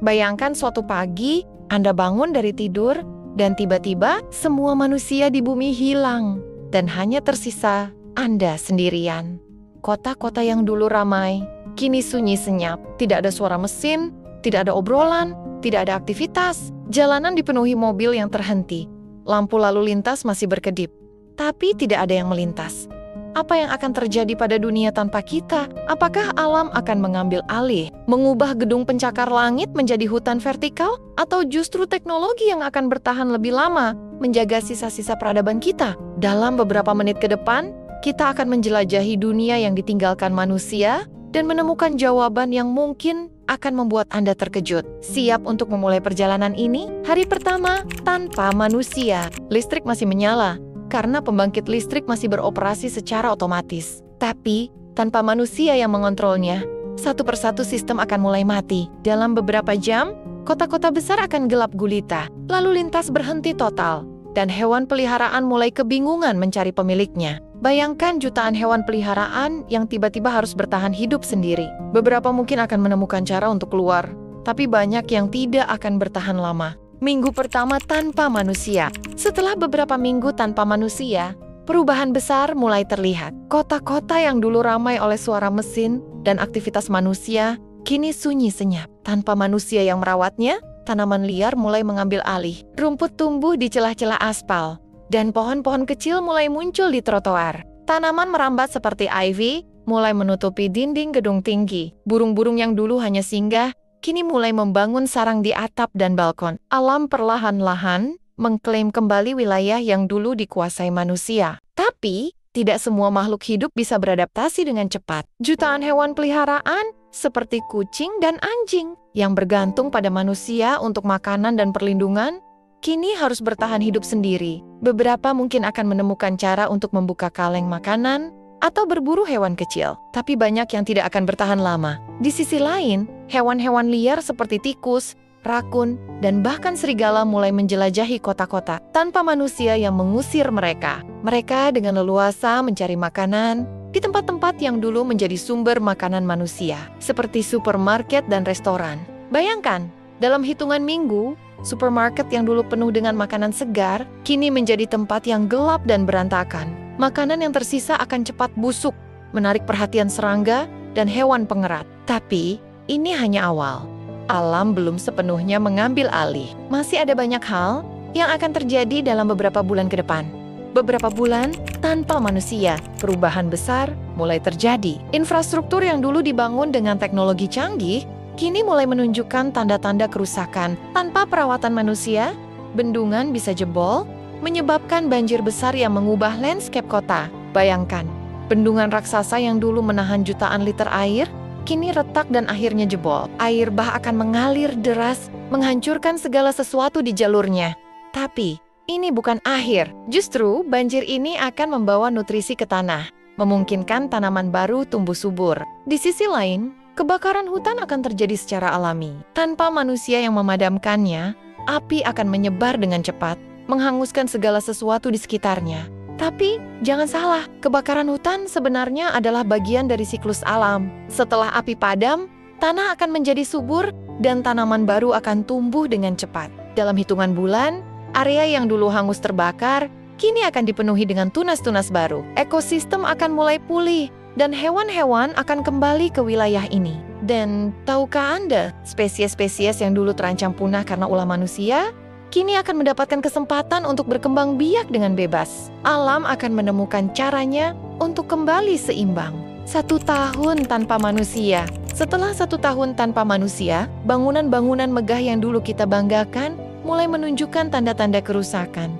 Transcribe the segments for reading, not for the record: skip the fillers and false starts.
Bayangkan suatu pagi, Anda bangun dari tidur, dan tiba-tiba semua manusia di bumi hilang, dan hanya tersisa Anda sendirian. Kota-kota yang dulu ramai, kini sunyi senyap. Tidak ada suara mesin, tidak ada obrolan, tidak ada aktivitas. Jalanan dipenuhi mobil yang terhenti. Lampu lalu lintas masih berkedip, tapi tidak ada yang melintas. Apa yang akan terjadi pada dunia tanpa kita? Apakah alam akan mengambil alih, mengubah gedung pencakar langit menjadi hutan vertikal? Atau justru teknologi yang akan bertahan lebih lama, menjaga sisa-sisa peradaban kita? Dalam beberapa menit ke depan, kita akan menjelajahi dunia yang ditinggalkan manusia dan menemukan jawaban yang mungkin akan membuat Anda terkejut. Siap untuk memulai perjalanan ini? Hari pertama, tanpa manusia. Listrik masih menyala, karena pembangkit listrik masih beroperasi secara otomatis. Tapi, tanpa manusia yang mengontrolnya, satu persatu sistem akan mulai mati. Dalam beberapa jam, kota-kota besar akan gelap gulita, lalu lintas berhenti total, dan hewan peliharaan mulai kebingungan mencari pemiliknya. Bayangkan jutaan hewan peliharaan yang tiba-tiba harus bertahan hidup sendiri. Beberapa mungkin akan menemukan cara untuk keluar, tapi banyak yang tidak akan bertahan lama. Minggu pertama tanpa manusia. Setelah beberapa minggu tanpa manusia, perubahan besar mulai terlihat. Kota-kota yang dulu ramai oleh suara mesin dan aktivitas manusia, kini sunyi senyap. Tanpa manusia yang merawatnya, tanaman liar mulai mengambil alih. Rumput tumbuh di celah-celah aspal, dan pohon-pohon kecil mulai muncul di trotoar. Tanaman merambat seperti ivy, mulai menutupi dinding gedung tinggi. Burung-burung yang dulu hanya singgah, kini mulai membangun sarang di atap dan balkon. Alam perlahan-lahan mengklaim kembali wilayah yang dulu dikuasai manusia. Tapi, tidak semua makhluk hidup bisa beradaptasi dengan cepat. Jutaan hewan peliharaan, seperti kucing dan anjing, yang bergantung pada manusia untuk makanan dan perlindungan, kini harus bertahan hidup sendiri. Beberapa mungkin akan menemukan cara untuk membuka kaleng makanan, atau berburu hewan kecil, tapi banyak yang tidak akan bertahan lama. Di sisi lain, hewan-hewan liar seperti tikus, rakun, dan bahkan serigala mulai menjelajahi kota-kota tanpa manusia yang mengusir mereka. Mereka dengan leluasa mencari makanan di tempat-tempat yang dulu menjadi sumber makanan manusia, seperti supermarket dan restoran. Bayangkan, dalam hitungan minggu, supermarket yang dulu penuh dengan makanan segar, kini menjadi tempat yang gelap dan berantakan. Makanan yang tersisa akan cepat busuk, menarik perhatian serangga dan hewan pengerat. Tapi, ini hanya awal. Alam belum sepenuhnya mengambil alih. Masih ada banyak hal yang akan terjadi dalam beberapa bulan ke depan. Beberapa bulan tanpa manusia, perubahan besar mulai terjadi. Infrastruktur yang dulu dibangun dengan teknologi canggih, kini mulai menunjukkan tanda-tanda kerusakan. Tanpa perawatan manusia, bendungan bisa jebol, menyebabkan banjir besar yang mengubah landscape kota. Bayangkan, bendungan raksasa yang dulu menahan jutaan liter air, kini retak dan akhirnya jebol. Air bah akan mengalir deras, menghancurkan segala sesuatu di jalurnya. Tapi, ini bukan akhir. Justru, banjir ini akan membawa nutrisi ke tanah, memungkinkan tanaman baru tumbuh subur. Di sisi lain, kebakaran hutan akan terjadi secara alami. Tanpa manusia yang memadamkannya, api akan menyebar dengan cepat, menghanguskan segala sesuatu di sekitarnya. Tapi, jangan salah, kebakaran hutan sebenarnya adalah bagian dari siklus alam. Setelah api padam, tanah akan menjadi subur dan tanaman baru akan tumbuh dengan cepat. Dalam hitungan bulan, area yang dulu hangus terbakar, kini akan dipenuhi dengan tunas-tunas baru. Ekosistem akan mulai pulih, dan hewan-hewan akan kembali ke wilayah ini. Dan, tahukah Anda, spesies-spesies yang dulu terancam punah karena ulah manusia, kini akan mendapatkan kesempatan untuk berkembang biak dengan bebas. Alam akan menemukan caranya untuk kembali seimbang. 1 tahun tanpa manusia. Setelah 1 tahun tanpa manusia, bangunan-bangunan megah yang dulu kita banggakan mulai menunjukkan tanda-tanda kerusakan.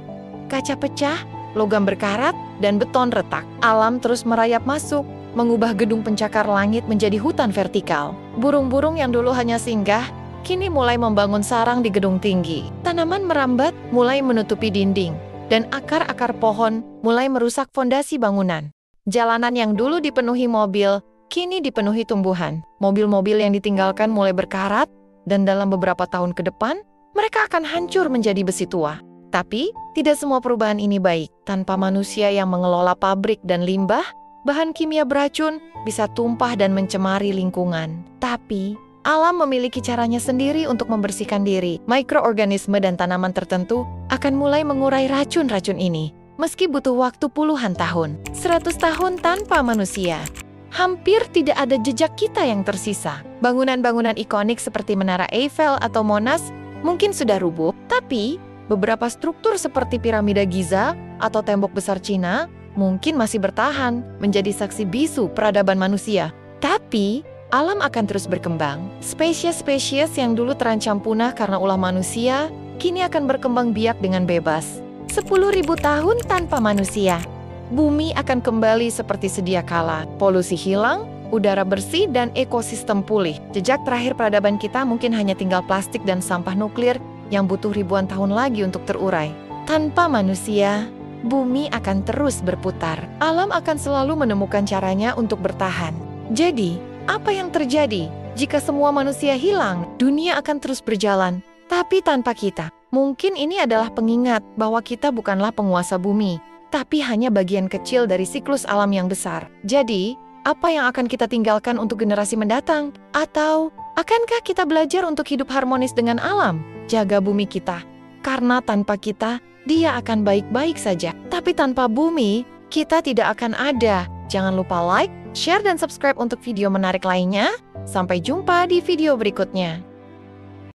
Kaca pecah, logam berkarat, dan beton retak. Alam terus merayap masuk, mengubah gedung pencakar langit menjadi hutan vertikal. Burung-burung yang dulu hanya singgah, kini mulai membangun sarang di gedung tinggi. Tanaman merambat mulai menutupi dinding, dan akar-akar pohon mulai merusak fondasi bangunan. Jalanan yang dulu dipenuhi mobil, kini dipenuhi tumbuhan. Mobil-mobil yang ditinggalkan mulai berkarat, dan dalam beberapa tahun ke depan, mereka akan hancur menjadi besi tua. Tapi, tidak semua perubahan ini baik. Tanpa manusia yang mengelola pabrik dan limbah, bahan kimia beracun bisa tumpah dan mencemari lingkungan. Tapi, Alam memiliki caranya sendiri untuk membersihkan diri. Mikroorganisme dan tanaman tertentu akan mulai mengurai racun-racun ini, meski butuh waktu puluhan tahun. 100 tahun tanpa manusia. Hampir tidak ada jejak kita yang tersisa. Bangunan-bangunan ikonik seperti Menara Eiffel atau Monas mungkin sudah rubuh, tapi beberapa struktur seperti piramida Giza atau tembok besar Cina mungkin masih bertahan menjadi saksi bisu peradaban manusia. Tapi alam akan terus berkembang. Spesies-spesies yang dulu terancam punah karena ulah manusia, kini akan berkembang biak dengan bebas. 10.000 tahun tanpa manusia. Bumi akan kembali seperti sedia kala. Polusi hilang, udara bersih, dan ekosistem pulih. Jejak terakhir peradaban kita mungkin hanya tinggal plastik dan sampah nuklir yang butuh ribuan tahun lagi untuk terurai. Tanpa manusia, bumi akan terus berputar. Alam akan selalu menemukan caranya untuk bertahan. Jadi, apa yang terjadi jika semua manusia hilang? Dunia akan terus berjalan, tapi tanpa kita. Mungkin ini adalah pengingat bahwa kita bukanlah penguasa bumi, tapi hanya bagian kecil dari siklus alam yang besar. Jadi, apa yang akan kita tinggalkan untuk generasi mendatang? Atau, akankah kita belajar untuk hidup harmonis dengan alam? Jaga bumi kita, karena tanpa kita, dia akan baik-baik saja. Tapi tanpa bumi, kita tidak akan ada. Jangan lupa like, share, dan subscribe untuk video menarik lainnya. Sampai jumpa di video berikutnya.